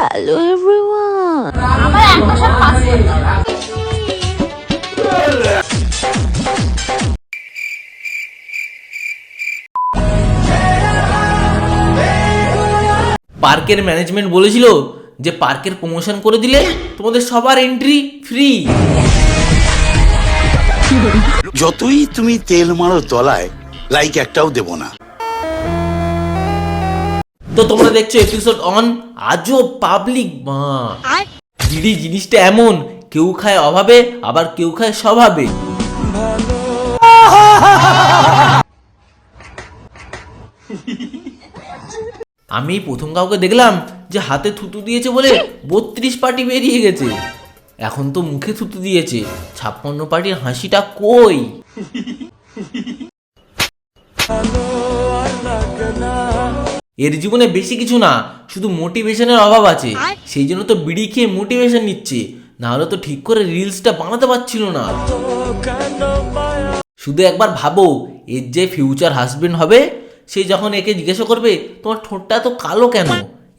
Hello everyone. আমার এক মাসের পাসপোর্ট। পার্কের ম্যানেজমেন্ট বলেছিল যে পার্কের প্রমোশন করে দিলে তোমাদের সবার এন্ট্রি ফ্রি। যতই তুমি তেল মারো তলায়, লাইক একটাও দেব না। তো তোমরা দেখছো এপিসোড অন আজও পাবলিক বিড়ি জিনিসটা এমন, কেউ খায় অভাবে আবার কেউ খায় স্বভাবে। আমি প্রথম কাউকে দেখলাম যে হাতে থুতু দিয়েছে বলে 32 পার্টি বেরিয়ে গেছে। এখন তো মুখে থুতু দিয়েছে, 56 পার্টির হাসিটা কই? এর জীবনে বেশি কিছু না, শুধু মোটিভেশনের অভাব আছে। সেই জন্য তো বিড়ি খেয়ে মোটিভেশন নিচ্ছে, না হলে তো ঠিক করে রিলসটা বানাতে পারছিল না। শুধু একবার ভাবো, এর যে ফিউচার হাজবেন্ড হবে, সে যখন একে জিজ্ঞাসা করবে তোমার ঠোঁটটা এত কালো কেন,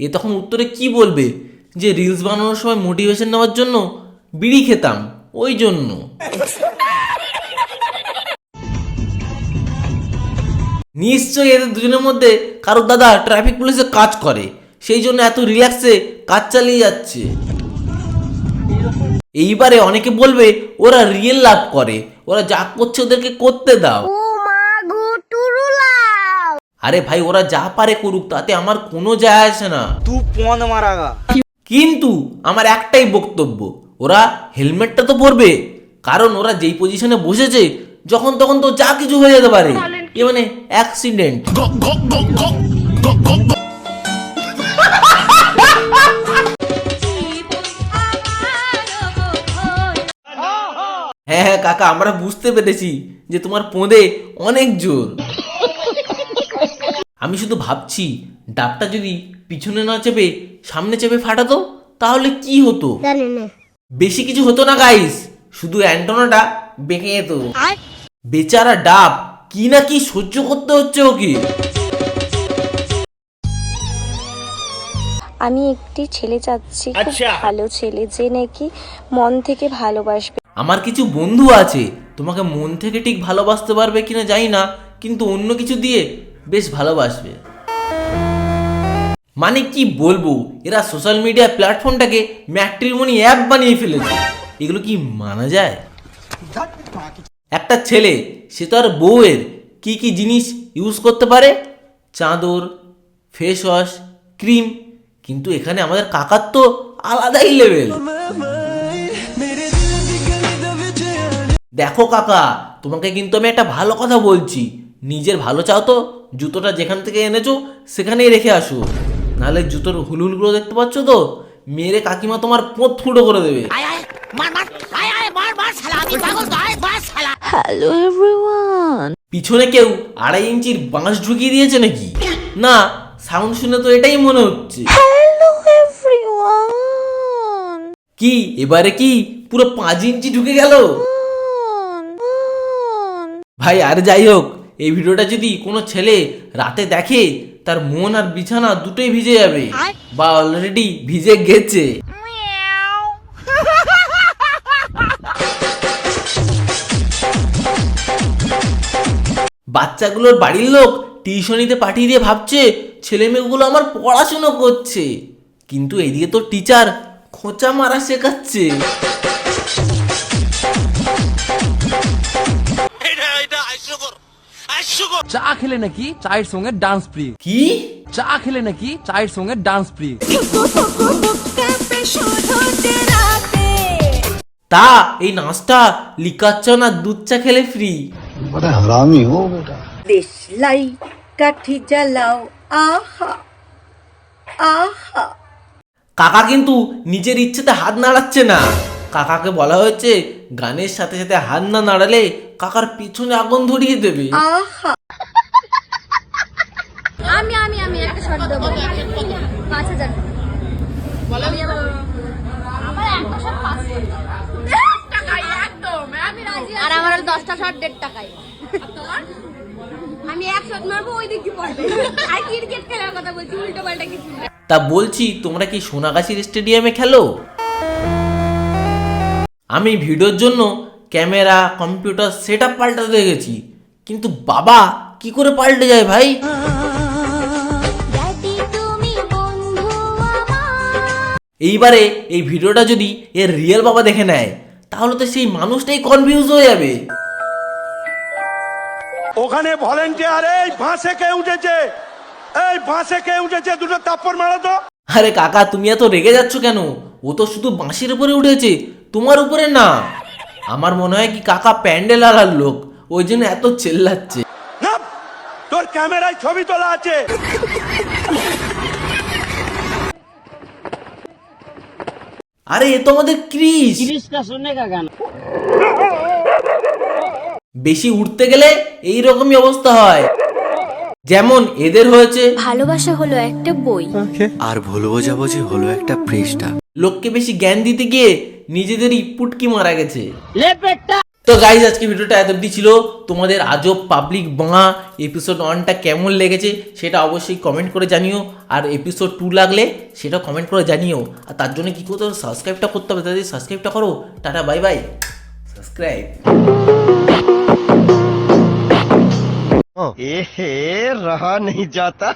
এ তখন উত্তরে কি বলবে? যে রিলস বানানোর সময় মোটিভেশন নেওয়ার জন্য বিড়ি খেতাম, ওই জন্য। নিশ্চয়ই এদের দুজনের মধ্যে কারোর দাদা ট্রাফিক পুলিশে কাজ করে, সেই জন্য এত রিল্যাক্সে কাজ চালিয়ে যাচ্ছে। এইবারে অনেকে বলবে ওরা রিয়েল লাভ করে, ওরা যা করছে ওদেরকে করতে দাও। আরে ভাই, ওরা যা পারে করুক, তাতে আমার কোনো যায় আসে না। কিন্তু আমার একটাই বক্তব্য, ওরা হেলমেটটা তো পরবে, কারণ ওরা যেই পজিশনে বসেছে যখন তখন তো যা কিছু হয়ে যেতে পারে, এ মানে অ্যাক্সিডেন্ট। হ্যাঁ হ্যাঁ কাকা, আমরা বুঝতে পেরেছি যে তোমার পোঁদে অনেক জোর। আমি শুধু ভাবছি, ডাবটা যদি পিছনে না চেপে সামনে চেপে ফাটাতো তাহলে কি হতো? বেশি কিছু হতো না গাইস, শুধু অ্যান্টেনাটা বেঁকে যেত। বেচারা ডাব কি না কি সহ্য করতে হচ্ছে ওকে। আমি একটি ছেলে চাচ্ছি, খুব ভালো ছেলে, যে নাকি মন থেকে ভালোবাসবে। আমার কিছু বন্ধু আছে, তোমাকে মন থেকে ঠিক ভালোবাসতে পারবে কিনা জানি না, কিন্তু অন্য কিছু দিয়ে বেশ ভালোবাসবে। মানে কি বলবো, এরা সোশ্যাল মিডিয়া প্ল্যাটফর্মটাকে ম্যাট্রিমনি অ্যাপ বানিয়ে ফেলেছে। এগুলো কি মানা যায়? একটা ছেলে, সে তো আর বউয়ের কি কি জিনিস ইউজ করতে পারে, চাদর, ফেস ওয়াশ, ক্রিম, কিন্তু এখানে আমাদের কাকার তো আলাদাই লেভেল। দেখো কাকা, তোমাকে কিন্তু আমি একটা ভালো কথা বলছি, নিজের ভালো চাও তো জুতোটা যেখান থেকে এনেছো সেখানেই রেখে আসো, নাহলে জুতোর হুলহুলগুলো দেখতে পাচ্ছ তো, মেরে কাকিমা তোমার পোঁত ফুটো করে দেবে। Hello everyone. পিছনে কেউ 2.5 ইঞ্চির বাঁশ ঢুকিয়ে দিয়েছে নাকি? না, সাউন্ড শুনে তো এটাই মনে হচ্ছে। Hello everyone. কি এবারে কি পুরো 5 ইঞ্চি ঢুকে গেল? ভাই আর যাই হোক, এই ভিডিওটা যদি কোনো ছেলে রাতে দেখে, তার মন আর বিছানা দুটোই ভিজে যাবে, বা অলরেডি ভিজে গেছে। বাচ্চাগুলোর বাড়ির লোক টিউশনিতে পাঠিয়ে দিয়ে ভাবছে ছেলে মেয়েগুলো আমার পড়াশুনো করছে, কিন্তু এদিকে তো টিচার খোঁচা মারা শেখাচ্ছে। চা খেলে নাকি চায়ের সঙ্গে ডান্স প্রি। কি? চা খেলে নাকি চায়ের সঙ্গে ডান্স প্রি। তা এই নাচটা লিকার চা না দুধ চা খেলে ফ্রি? দেশলাই কাঠি জ্বালাও, আহা আহা। কাকা কিন্তু নিজের ইচ্ছেতে হাত নাড়াচ্ছে না, কাকাকে বলা হয়েছে গানের সাথে সাথে হাত না নাড়ালে কাকার পিছনে আগুন ধরিয়ে দেবে। আমি আমি আমি একটা শর্ট দেবো 5000। আমার এক মাসের পাসপোর্ট টাকায় একদম আমি রাজি। আর আমার 10টা শর্ট 1.5 টাকায়। তোমার আমি এক শট মারবো, ওই দিক দিয়ে পড়বে। আর ক্রিকেট খেলার কথা বলছি, উল্টো পাল্টা কিছু না। তা বলছি তোমরা কি সোনাগাছির স্টেডিয়ামে খেলো? আমি ভিডিওর জন্য ক্যামেরা কম্পিউটার সেট আপ পাল্টাতে গেছি, কিন্তু বাবা কি করে পাল্টে যায় ভাই? এইবারে এই ভিডিওটা যদি এর রিয়েল বাবা দেখে নেয় তাহলে তো সেই মানুষটাই কনফিউজ হয়ে যাবে। ওখানে ভলেন্টিয়ার এই বাসে কে উঠেছে, এই বাসে কে উঠেছে, দুটো তাপ্পর মারো তো। আরে কাকা তুমি এত রেগে যাচ্ছ কেন? ও তো শুধু বাঁশের উপরে উঠেছে, তোমার উপরে না। আমার মনে হয় কি কাকা প্যান্ডেল আলার লোক, ওই জন্য এত চেল্লাচ্ছে। না, তোর ক্যামেরায় ছবি তোলা আছে। আরে এ তো আমাদের ক্রিস। বেশি উঠতে গেলে এই রকমই অবস্থা হয়, যেমন এদের হয়েছে। ভালোবাসা হলো একটা বই। আর ভুল বোঝাবুঝি হলো একটা পৃষ্ঠা। লোককে বেশি জ্ঞান দিতে গিয়ে নিজেদেরই পুটকি মারা গেছে। তো গাইজ আজকে ভিডিওটা এত অবধি ছিল। তোমাদের আজব পাবলিক বাঁ এপিসোড 1টা কেমন লেগেছে সেটা অবশ্যই কমেন্ট করে জানিও, আর এপিসোড 2 লাগলে সেটা কমেন্ট করে জানিও। আর তার জন্য কি করতে হবে, সাবস্ক্রাইবটা করতে হবে। তাদের সাবস্ক্রাইবটা করো। Tata bye bye. সাবস্ক্রাইব। रहा नहीं जाता।